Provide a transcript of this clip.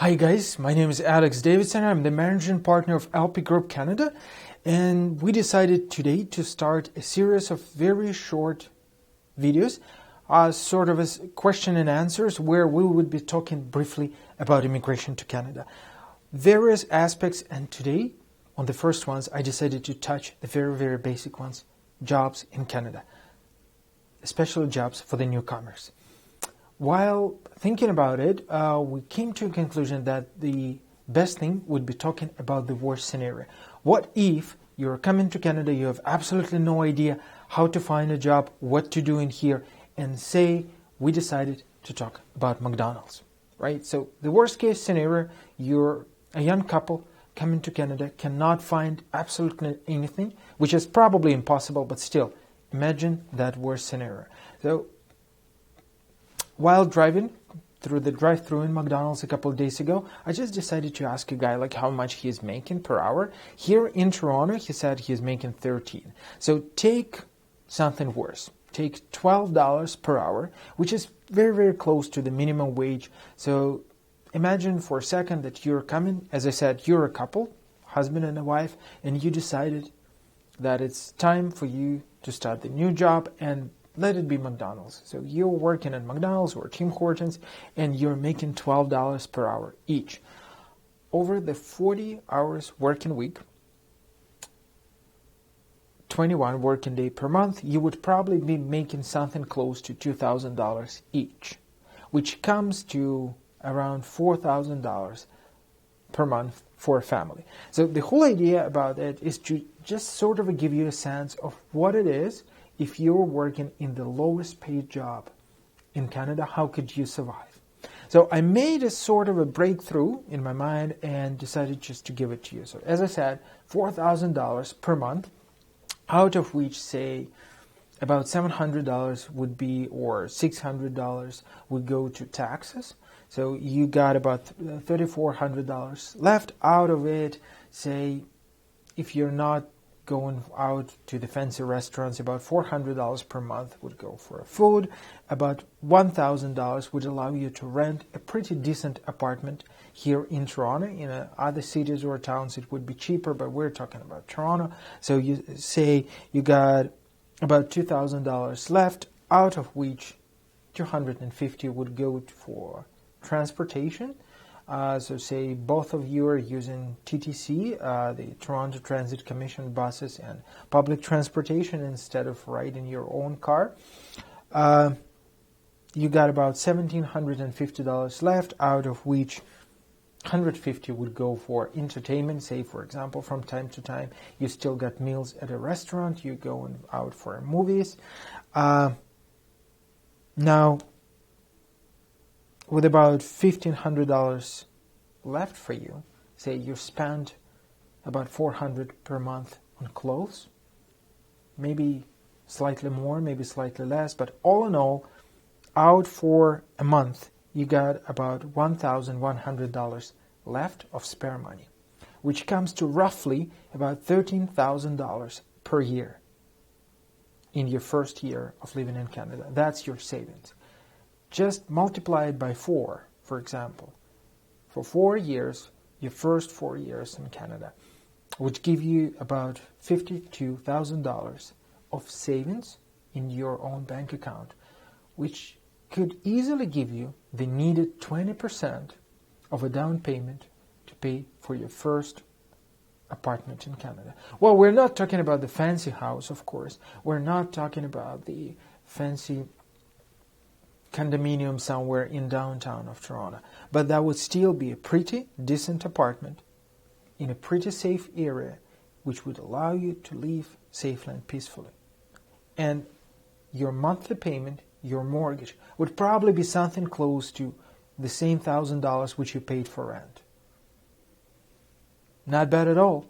Hi guys, my name is Alex Davidson. I'm the managing partner of LP Group Canada, and we decided today to start a series of very short videos, sort of as question and answers, where we would be talking briefly about immigration to Canada. Various aspects, and today, on the first ones, I decided to touch the very basic ones, jobs in Canada, especially jobs for the newcomers. While thinking about it, we came to a conclusion that the best thing would be talking about the worst scenario. What if you're coming to Canada, you have absolutely no idea how to find a job, what to do in here, and say we decided to talk about McDonald's, right? So the worst case scenario, you're a young couple coming to Canada, cannot find absolutely anything, which is probably impossible, but still, imagine that worst scenario. So while driving through the drive-thru in McDonald's a couple of days ago, I just decided to ask a guy like how much he is making per hour. Here in Toronto, he said he is making 13. So take something worse. Take $12 per hour, which is very close to the minimum wage. So imagine for a second that you're coming, as I said, you're a couple, husband and a wife, and you decided that it's time for you to start the new job and let it be McDonald's. So you're working at McDonald's or Tim Hortons and you're making $12 per hour each. Over the 40 hours working week, 21 working day per month, you would probably be making something close to $2,000 each, which comes to around $4,000 per month for a family. So the whole idea about it is to just sort of give you a sense of what it is. If you're working in the lowest paid job in Canada, how could you survive? So I made a sort of a breakthrough in my mind and decided just to give it to you. So as I said, $4,000 per month, out of which, say, about $700 would be, or $600 would go to taxes. So you got about $3,400 left. Out of it, say, if you're not going out to the fancy restaurants, about $400 per month would go for food. About $1,000 would allow you to rent a pretty decent apartment here in Toronto. In other cities or towns it would be cheaper, but we're talking about Toronto. So you say you got about $2,000 left, out of which $250 would go for transportation. So say both of you are using TTC, the Toronto Transit Commission buses and public transportation instead of riding your own car. You got about $1,750 left, out of which $150 would go for entertainment. Say, for example, from time to time, you still got meals at a restaurant, you're going out for movies. Now, with about $1,500 left for you, say you spend about $400 per month on clothes, maybe slightly more, maybe slightly less, but all in all, out for a month, you got about $1,100 left of spare money, which comes to roughly about $13,000 per year in your first year of living in Canada. That's your savings. Just multiply it by 4, for example. For 4 years, your first 4 years in Canada, which give you about $52,000 of savings in your own bank account, which could easily give you the needed 20% of a down payment to pay for your first apartment in Canada. Well, we're not talking about the fancy house, of course. We're not talking about the fancy condominium somewhere in downtown of Toronto, but that would still be a pretty decent apartment in a pretty safe area, which would allow you to live safely and peacefully. And your monthly payment, your mortgage, would probably be something close to the same $1,000 which you paid for rent. Not bad at all.